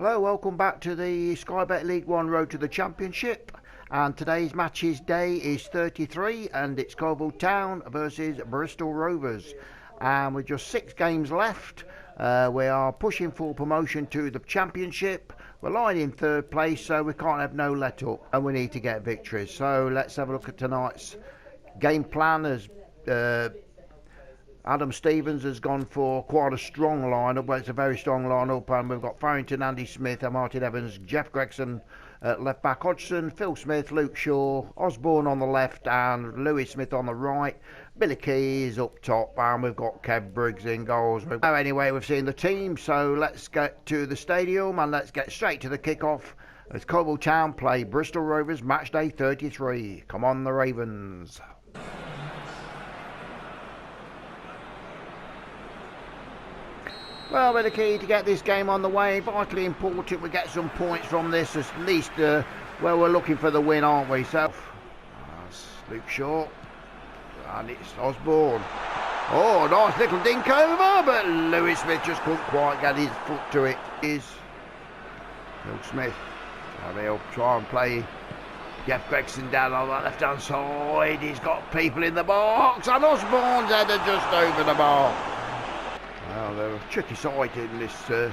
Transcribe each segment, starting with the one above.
Hello, welcome back to the Sky Bet League One Road to the Championship. And today's matches day is 33 and it's Coalville Town versus Bristol Rovers. And with just 6 games left, we are pushing for promotion to the Championship. We're lying in 3rd place, so we can't have no let up and we need to get victories. So let's have a look at tonight's game plan. As Adam Stevens has gone for quite a strong lineup. Well, it's a very strong lineup, and we've got Farrington, Andy Smith, Martin Evans, Jeff Gregson at left back, Hodgson, Phil Smith, Luke Shaw, Osborne on the left, and Lewis Smith on the right. Billy Key is up top, and we've got Kev Briggs in goals. Anyway, we've seen the team, so let's get to the stadium and let's get straight to the kick-off as Coalville Town play Bristol Rovers Matchday 33. Come on, the Ravens. Well, we're the key to get this game on the way. Vitally important we get some points from this, at least well, we're looking for the win, aren't we? So, that's Luke Shaw, and it's Osborne. Oh, nice little dink over, but Lewis Smith just couldn't quite get his foot to it. Is Phil Smith, and he'll try and play Jeff Gregson down on that left-hand side. He's got people in the box, and Osborne's header just over the bar. Well, they're a tricky side in this. They've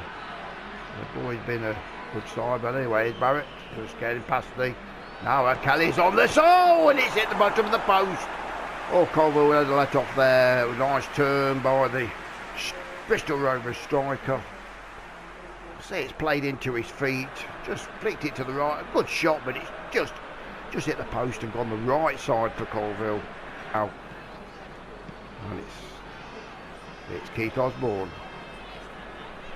always been a good side, but anyway, it's Barrett just getting past the. Now Kelly's on the side, and it's hit the bottom of the post. Oh, Coalville had a let off there. It was a nice turn by the Bristol Rovers striker. See, it's played into his feet, just flicked it to the right. A good shot, but it's just hit the post and gone the right side for Coalville. Out, and it's Keith Osborne.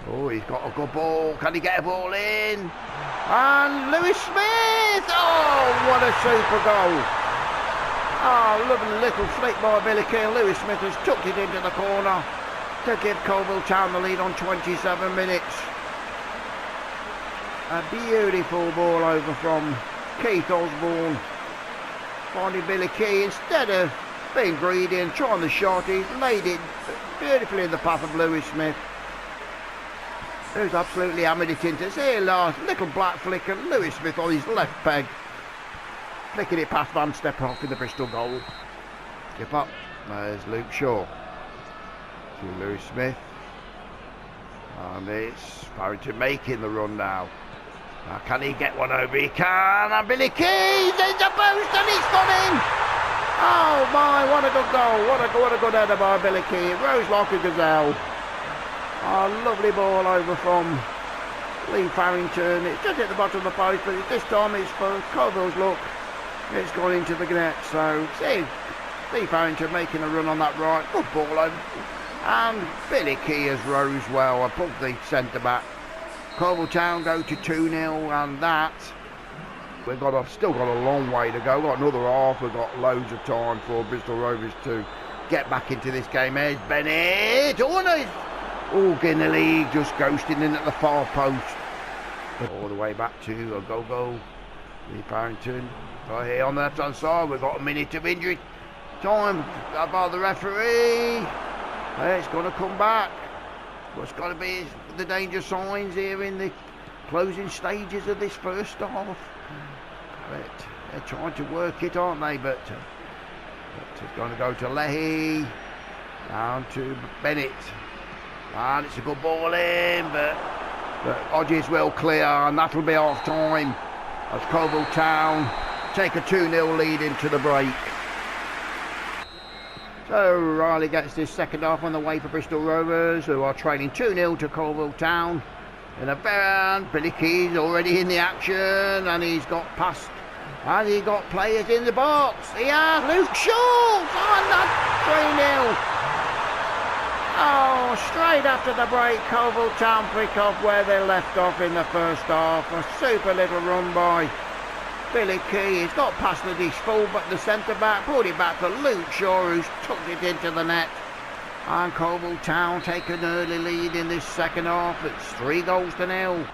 Oh, he's got a good ball. Can he get a ball in? And Lewis Smith! Oh, what a super goal. Oh, lovely little flick by Billy Key. Lewis Smith has tucked it into the corner to give Coalville Town the lead on 27 minutes. A beautiful ball over from Keith Osborne. Finding Billy Key, instead of being greedy and trying the shot, he's laid it beautifully in the path of Lewis Smith, who's absolutely hammered it into. See, last little black flick and Lewis Smith on his left peg, flicking it past Van Stephoff in the Bristol goal. Skip up, there's Luke Shaw to Lewis Smith, and it's Farrington making the run now. Now can he get one over? He can, and Billy Key, there's the post and it's gone in. Oh my, what a good goal. What a good header by Billy Key. It rose like a gazelle. Oh, lovely ball over from Lee Farrington. It's just hit the bottom of the post, but this time it's for Coalville's look. It's gone into the net. So, see, Lee Farrington making a run on that right. Good ball over. And Billy Key has rose well. I put the centre back. Coalville Town go to 2-0, and that. We've still got a long way to go. We've got another half. We've got loads of time for Bristol Rovers to get back into this game. Here's Bennett. Oh, no. Oh, getting the league, just ghosting in at the far post. All the way back to a go-go. Lee Farrington. Right here on the left-hand side. We've got a minute of injury time by the referee. It's going to come back. What's got to be the danger signs here in the closing stages of this first half. They're trying to work it, aren't they? But it's going to go to Leahy, down to Bennett, and it's a good ball in, but Hodges will clear, and that'll be half time as Coalville Town take a 2-0 lead into the break. So Riley gets this second half on the way for Bristol Rovers, who are trailing 2-0 to Coalville Town. In a band, Billy Key's already in the action, and he's got past, and he got players in the box. He has Luke Shaw, and that's 3-0. Oh, straight after the break, Coalville Town pick up where they left off in the first half. A super little run by Billy Key. He's got past the full, but the centre back pulled it back to Luke Shaw, who's tucked it into the net. And Coalville Town take an early lead in this second half. It's 3-0.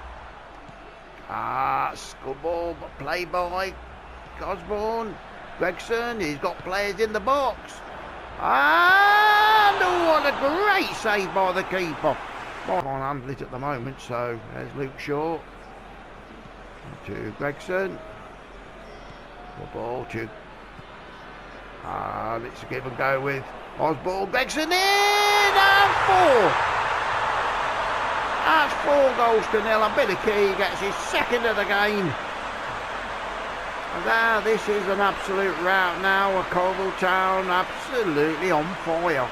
It's good ball, but played by Osborne. Gregson, he's got players in the box. And oh, what a great save by the keeper. Can't handle it at the moment, so there's Luke Shaw. To Gregson. The ball to... it's a give and go with Osborne. Gregson in! And 4! That's 4 goals to nil, and Billy Key gets his second of the game. And now this is an absolute rout now. Coalville Town absolutely on fire.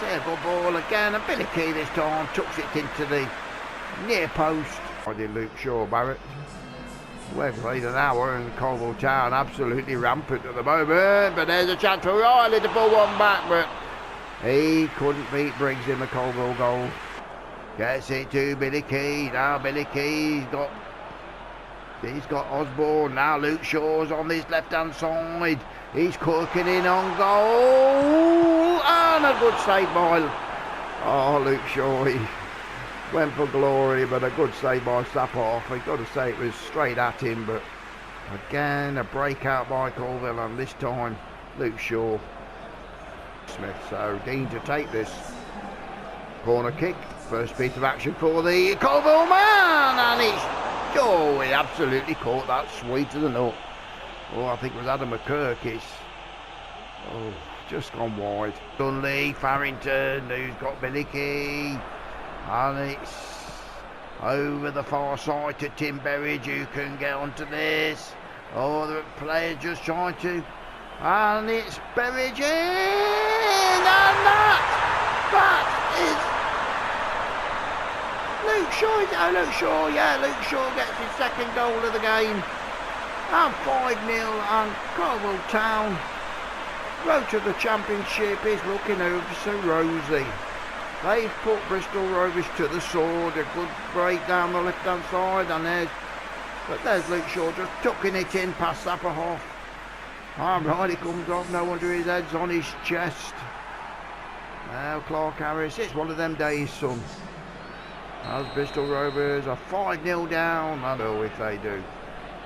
See a good ball again, and Billy Key this time tucks it into the near post. I did Luke Shaw, Barrett. We've played an hour, and Coalville Town absolutely rampant at the moment. But there's a chance for Riley to pull one back, but he couldn't beat Briggs in the Coalville goal. Gets it to Billy Key. Now Billy Key's got Osborne. Now Luke Shaw's on this left-hand side. He's cooking in on goal. And a good save by... Luke Shaw. He went for glory, but a good save by Sapoff. I've got to say it was straight at him, but again, a breakout by Coalville, and this time Luke Shaw. Smith, so Dean to take this corner kick. First piece of action for the Coalville man, and he absolutely caught that sweet to the nut. I think it was Adam McCurk. Just gone wide. Dunley, Farrington, who's got Billy Key, and it's over the far side to Tim Berridge, who can get onto this. The player just trying to, and it's Berridge in, and that is Luke Shaw. Luke Shaw gets his second goal of the game. And 5-0, and Coalville Town, road to the championship, is looking over so rosy. They've put Bristol Rovers to the sword. A good break down the left-hand side, and there's Luke Shaw just tucking it in past Sapoff. And right, he comes off, no wonder his head's on his chest. Now Clark Harris, it's one of them days, son. As Bristol Rovers are 5-0 down, I know if they do.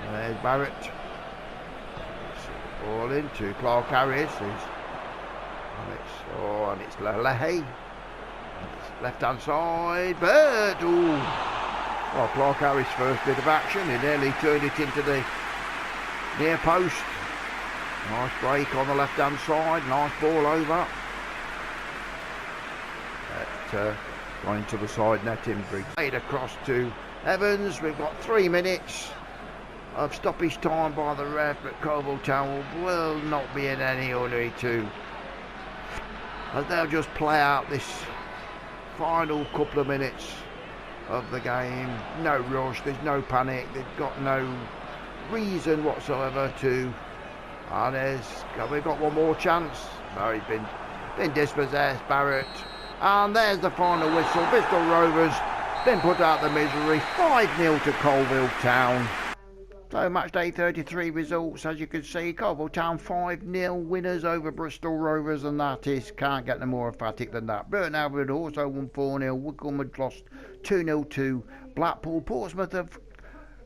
And there's Barrett. Ball into Clark Harris. And it's Leahy. Left hand side, but Clark Harris' first bit of action. He nearly turned it into the near post. Nice break on the left hand side. Nice ball over. Going to the side net in Briggs. Played across to Evans. We've got 3 minutes of stoppage time by the ref, but Coalville Town will not be in any hurry to, as they'll just play out this final couple of minutes of the game. No rush, there's no panic, they've got no reason whatsoever to, and we've got one more chance. No, he's been dispossessed, Barrett. And there's the final whistle. Bristol Rovers been put out the misery. 5-0 to Coalville Town. So Matchday 33 results, as you can see, Coalville Town 5-0 winners over Bristol Rovers, and can't get no more emphatic than that. Burton Albion also won 4-0. Wycombe had lost 2-0 to Blackpool. Portsmouth have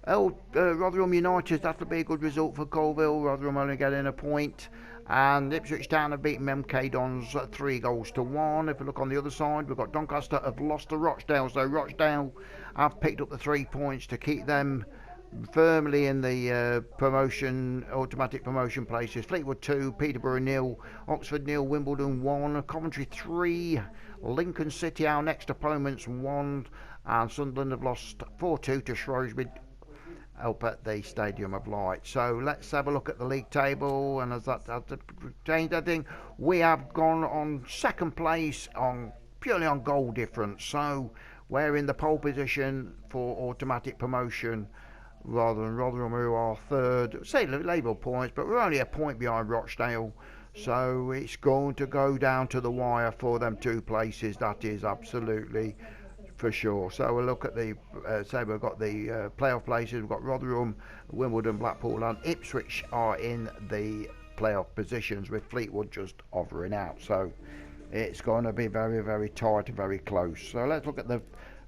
Rotherham United. That'll be a good result for Coalville. Rotherham only getting a point. And Ipswich Town have beaten MK Dons 3-1. If we look on the other side, we've got Doncaster have lost to Rochdale. So Rochdale have picked up the 3 points to keep them firmly in the automatic promotion places. Fleetwood 2, Peterborough 0, Oxford 0, Wimbledon 1, Coventry 3, Lincoln City, our next opponents, 1, and Sunderland have lost 4-2 to Shrewsbury up at the Stadium of Light. So let's have a look at the league table, and as that changed anything, we have gone on second place purely on goal difference. So we're in the pole position for automatic promotion, rather than Rotherham, who are third. Say label points, but we're only a point behind Rochdale. So it's going to go down to the wire for them 2 places. That is absolutely for sure. So we'll look at the we've got the playoff places. We've got Rotherham, Wimbledon, Blackpool, and Ipswich are in the playoff positions, with Fleetwood just hovering out. So it's going to be very, very tight and very close. So let's look at the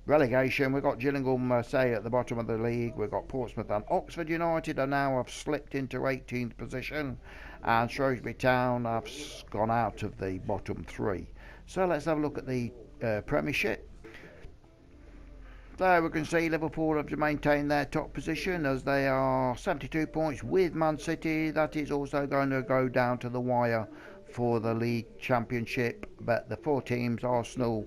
relegation. We've got Gillingham at the bottom of the league. We've got Portsmouth and Oxford United are now have slipped into 18th position, and Shrewsbury Town have gone out of the bottom 3. So let's have a look at the Premiership. So we can see Liverpool have to maintain their top position as they are 72 points with Man City. That is also going to go down to the wire for the league championship. But the four teams, Arsenal,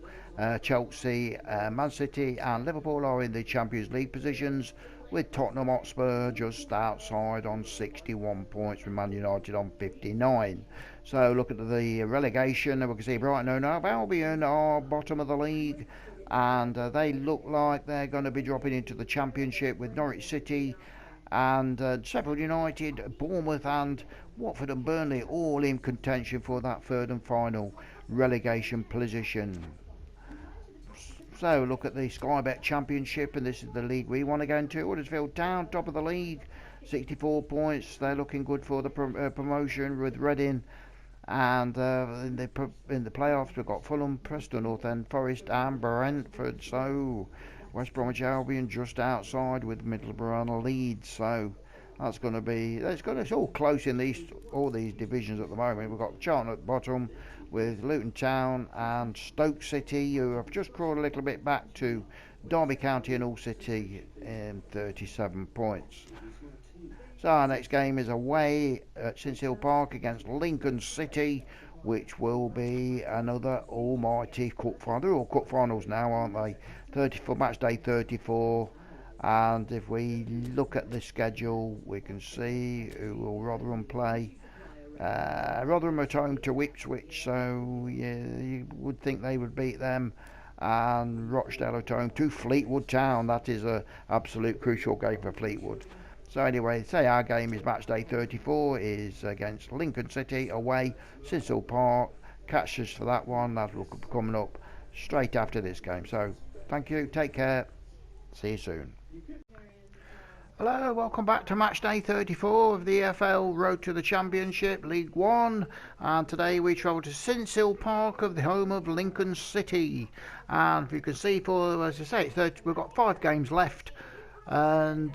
Chelsea, Man City and Liverpool, are in the Champions League positions, with Tottenham Hotspur just outside on 61 points, with Man United on 59. So look at the relegation, and we can see Brighton and Hove Albion are bottom of the league, and they look like they're going to be dropping into the Championship, with Norwich City and Sheffield United, Bournemouth and Watford and Burnley all in contention for that third and final relegation position. So look at the Sky Bet Championship, and this is the league we want to go into. Huddersfield Town, top of the league, 64 points. They're looking good for the promotion, with Reading. And in the playoffs, we've got Fulham, Preston North End, Forest and Brentford. So West Bromwich Albion just outside, with Middlesbrough and Leeds. So it's all close in all these divisions at the moment. We've got Charlton at bottom, with Luton Town and Stoke City, who have just crawled a little bit back to Derby County and Hull City in 37 points. So our next game is away at Sinshill Park against Lincoln City, which will be another almighty cup final. They're all cup finals now, aren't they? 34 match day 34. And if we look at the schedule, we can see who will Rotherham play. Rotherham at home to Ipswich, so yeah, you would think they would beat them. And Rochdale at home to Fleetwood Town. That is an absolute crucial game for Fleetwood. So anyway, say our game is match day 34, is against Lincoln City away, Sinshill Park. Catch us for that one. That will be coming up straight after this game. So thank you, take care, see you soon. Hello, welcome back to match day 34 of the EFL Road to the Championship, League One. And today we travel to Sinshill Park, of the home of Lincoln City. And if you can see, as I say, we've got 5 games left and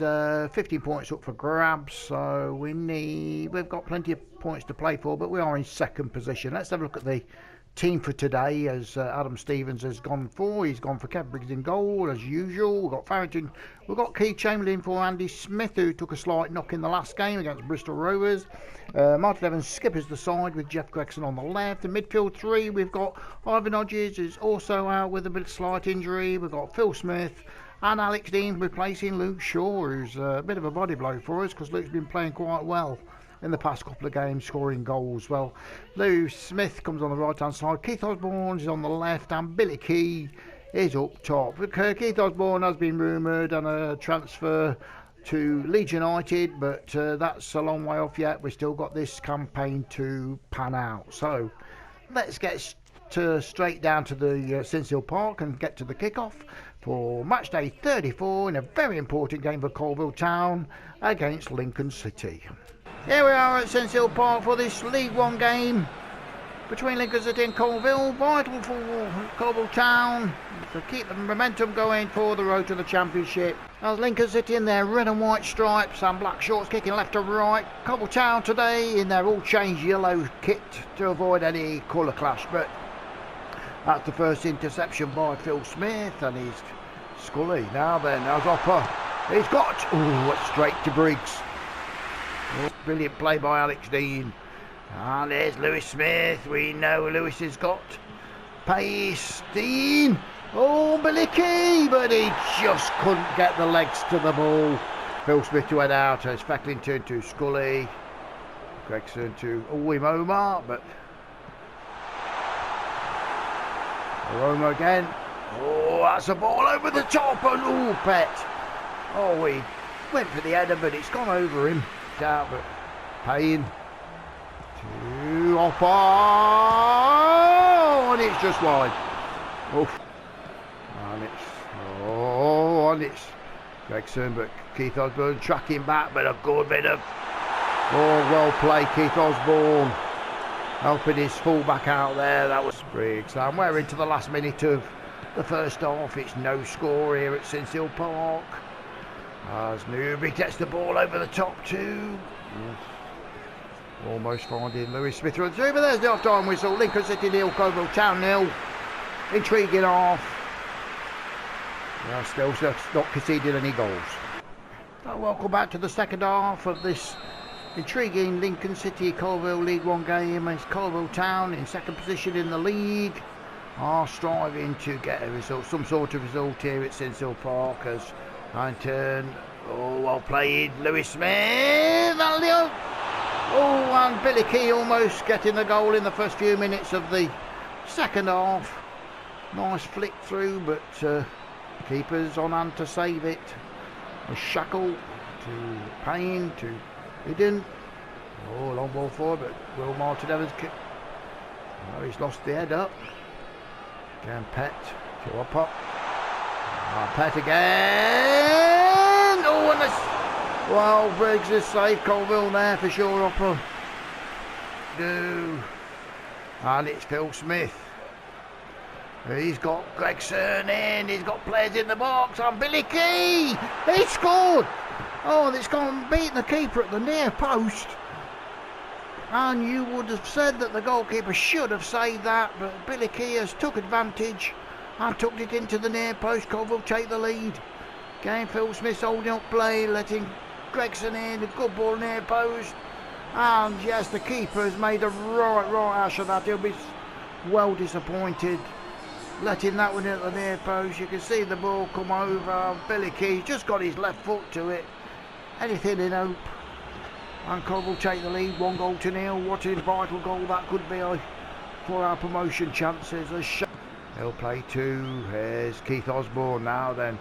15 points up for grabs. So we've got plenty of points to play for, but we are in second position. Let's have a look at the team for today, as Adam Stevens has gone for. He's gone for Kev Briggs in goal as usual. We've got Farrington, we've got Keith Chamberlain for Andy Smith, who took a slight knock in the last game against Bristol Rovers. Martin Evans skippers the side, with Jeff Gregson on the left. In midfield 3, we've got Ivan Hodges, who's also out with a bit of slight injury. We've got Phil Smith and Alex Dean replacing Luke Shaw, who's a bit of a body blow for us, because Luke's been playing quite well in the past couple of games, scoring goals. Well, Lou Smith comes on the right hand side, Keith Osborne is on the left, and Billy Key is up top. Keith Osborne has been rumoured and a transfer to Leeds United, but that's a long way off yet. We've still got this campaign to pan out. So let's get straight down to the Sinshill Park and get to the kickoff for match day 34 in a very important game for Coalville Town against Lincoln City. Here we are at Sinshill Park for this League One game between Lincoln City and Coalville. Vital for Coalville Town to keep the momentum going for the road to the Championship. As Lincoln City in their red and white stripes and black shorts, kicking left to right. Coalville Town today in their all changed yellow kit to avoid any colour clash. But that's the first interception by Phil Smith, and he's Scully. Now then, as Hopper, he's got, it's straight to Briggs. Brilliant play by Alex Dean. And there's Lewis Smith. We know Lewis has got pace. Dean. Oh, Billy Key, but he just couldn't get the legs to the ball. Phil Smith to head out as Fecklington to Scully. Gregson to Omar, but Aroma again. Oh, that's a ball over the top, and Pet. Oh, he went for the header, but it's gone over him. Out, but Payne to Hopper, and it's just wide. And it's Gregson, but Keith Osborne tracking back, but a good bit of well played. Keith Osborne helping his fullback out there. That was Briggs, and we're into the last minute of the first half. It's no score here at Sinshill Park. As Newbury gets the ball over the top too. Almost finding Lewis Smith runs through, but there's the half-time whistle. Lincoln City 0, Coalville Town 0. Intriguing half. Well, still not conceded any goals. So welcome back to the second half of this intriguing Lincoln City Coalville League One game. As Coalville Town in second position in the league are striving to get a result, some sort of result here at Sinshill Park. As line turn, well played, Lewis Smith, and Billy Key almost getting the goal in the first few minutes of the second half. Nice flick through, but keeper's on hand to save it. A Shackle to Payne to Hidden. Oh, long ball forward, but Will Martin Evans kick. Oh, he's lost the head up. Again, Pett to Oppop. Pett again. Oh, and well, Briggs has saved Coalville there for sure. Upper. And it's Phil Smith. He's got Gregson in, he's got players in the box, and Billy Key! He scored! Oh, it's gone beating the keeper at the near post. And you would have said that the goalkeeper should have saved that, but Billy Key has took advantage and took it into the near post. Coalville take the lead. Again, Phil Smith holding up play, letting Gregson in, a good ball near post. And yes, the keeper has made a right ash of that. He'll be well disappointed. Letting that one in at the near post. You can see the ball come over. Billy Key's just got his left foot to it. Anything in hope. And Coalville take the lead, 1-0. What a vital goal that could be for our promotion chances. He'll play two. Here's Keith Osborne now then.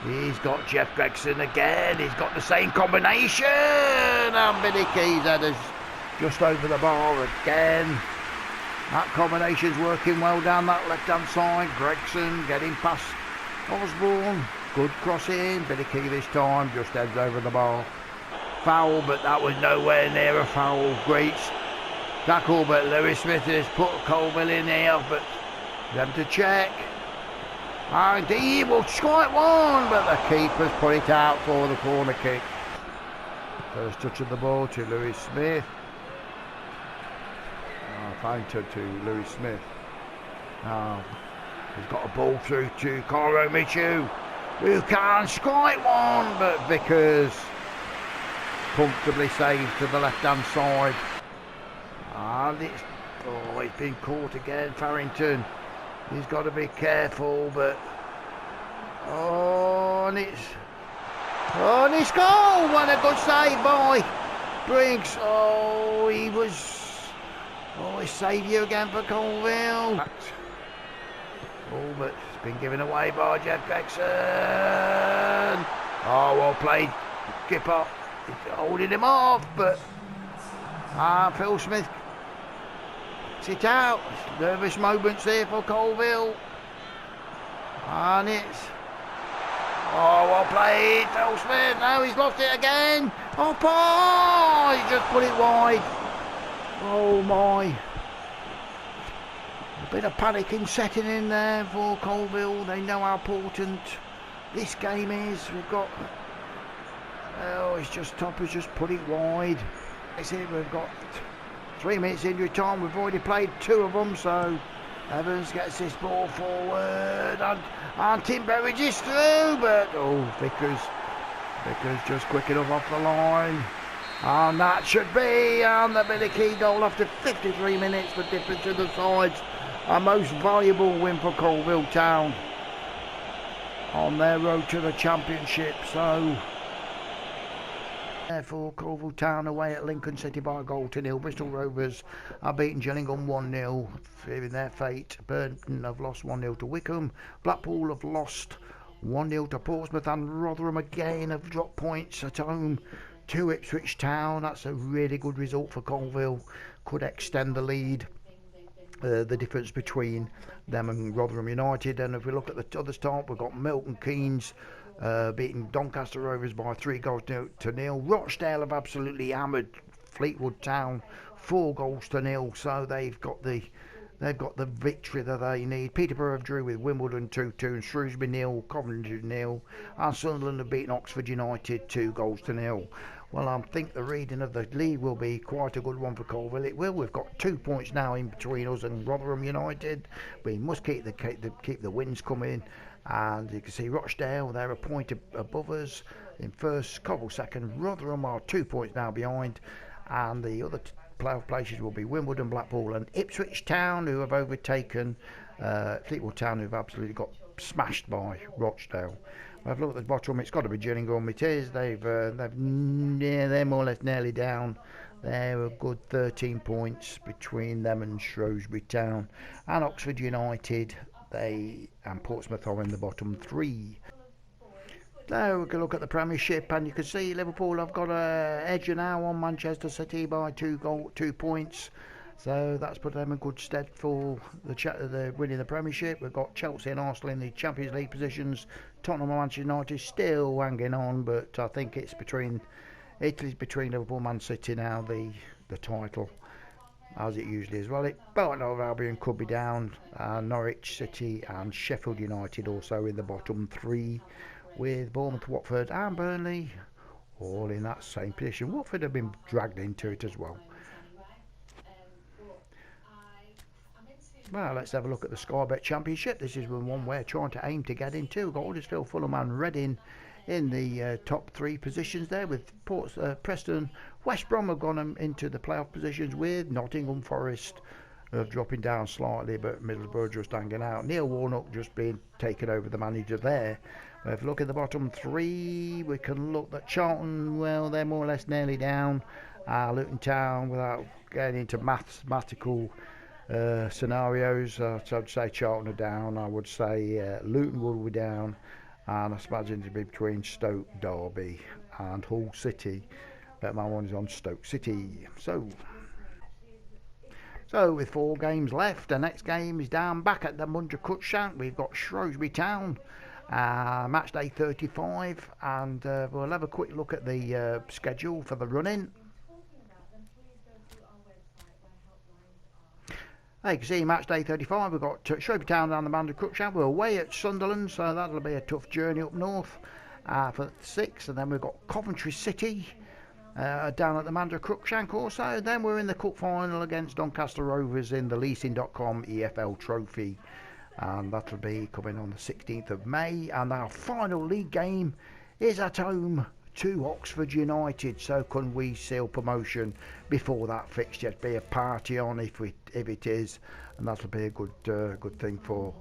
He's got Jeff Gregson again. He's got the same combination. And Billy Key's header's just over the bar again. That combination's working well down that left-hand side. Gregson getting past Osborne. Good cross in. Billy Key this time just heads over the bar. Foul, but that was nowhere near a foul. Great tackle, but Lewis Smith has put Coalville in here, but them to check. And he will strike one, but the keeper's put it out for the corner kick. First touch of the ball to Lewis Smith. Fainter to Lewis Smith. Now he's got a ball through to Cairo Michu, who can strike one, but Vickers comfortably saved to the left hand side. And it's been caught again. Farrington, he's got to be careful, but and it's goal. What a good save by Briggs. He saved you again for Coalville. But it's been given away by Jeff Gregson. Oh, well played, Skipper. He's holding him off, but Phil Smith sit out. Nervous moments here for Coalville. And it's well played, Phil Smith. Now he's lost it again. He just put it wide. Oh my. A bit of panicking setting in there for Coalville. They know how important this game is. We've got Topper's just put it wide. We've got 3 minutes injury time. We've already played 2 of them, so Evans gets this ball forward and Tim Berridge is through, but Vickers just quick enough off the line. And that should be the Billy Key goal after 53 minutes. The difference in the sides. A most valuable win for Coalville Town on their road to the championship. So therefore Coalville Town away at Lincoln City by a 0-0. Bristol Rovers are beaten Gillingham 1-0, fearing their fate. Burton have lost 1-0 to Wickham. Blackpool have lost 1-0 to Portsmouth, and Rotherham again have dropped points at home to Ipswich Town. That's a really good result for Coalville. Could extend the lead. The difference between them and Rotherham United. And if we look at the other start, we've got Milton Keynes beating Doncaster Rovers by 3-0. Rochdale have absolutely hammered Fleetwood Town 4-0. So they've got the victory that they need. Peterborough have drew with Wimbledon 2-2, and Shrewsbury 0, Coventry 0, and Sunderland have beaten Oxford United 2-0. Well, I think the reading of the league will be quite a good one for Coalville. It will. We've got 2 points now in between us and Rotherham United. We must keep the wins coming, And you can see Rochdale, they're a point above us in first, Coalville second, Rotherham are 2 points now behind, and the other playoff places will be Wimbledon, Blackpool and Ipswich Town, who have overtaken Fleetwood Town, who've absolutely got smashed by Rochdale. I've looked at the bottom, it's got to be Gillingham, it is, they're more or less nearly down. They're a good 13 points between them and Shrewsbury Town, and Oxford United, and Portsmouth are in the bottom three. So we can look at the Premiership, and you can see Liverpool have got a edge now on Manchester City by 2 points. So that's put them in good stead for the winning the Premiership. We've got Chelsea and Arsenal in the Champions League positions. Tottenham and Manchester United still hanging on, but I think it's between Liverpool and Man City now, the title, as it usually is. Well, Bolton and Albion could be down. Norwich City and Sheffield United also in the bottom three, with Bournemouth, Watford and Burnley all in that same position. Watford have been dragged into it as well. Well, let's have a look at the Sky Bet Championship. This is one we're trying to aim to get into. We've got Huddersfield, Fulham and Reading in the top three positions there, with Preston, West Brom have gone into the playoff positions, with Nottingham Forest dropping down slightly, but Middlesbrough just hanging out. Neil Warnock just being taken over the manager there. If we look at the bottom three, we can look at Charlton. Well, they're more or less nearly down. Luton Town, without getting into mathematical scenarios, so I'd say Charlton are down. I would say Luton will be down, and I imagine to be between Stoke, Derby and Hull City, but my one is on Stoke City. So with 4 games left, the next game is down back at the Mundra Cruikshank. We've got Shrewsbury Town, Matchday 35, and we'll have a quick look at the schedule for the run-in. You can see Matchday 35, we've got Shrewsbury Town down the Mundra Cruikshank. We're away at Sunderland, so that'll be a tough journey up north for 6, and then we've got Coventry City down at the Mundra Cruikshank also. Then we're in the cup final against Doncaster Rovers in the Leasing.com EFL Trophy, and that'll be coming on the 16th of May. And our final league game is at home to Oxford United. So can we seal promotion before that fixture? It'd be a party on if it is, and that'll be a good thing for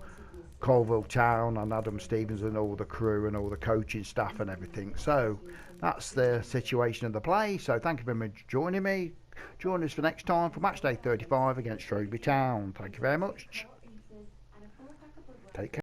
Coalville Town and Adam Stevens and all the crew and all the coaching staff and everything. So that's the situation of the play. So thank you very much for joining me. Join us for next time for Matchday 35 against Shrewsbury Town. Thank you very much. Take care.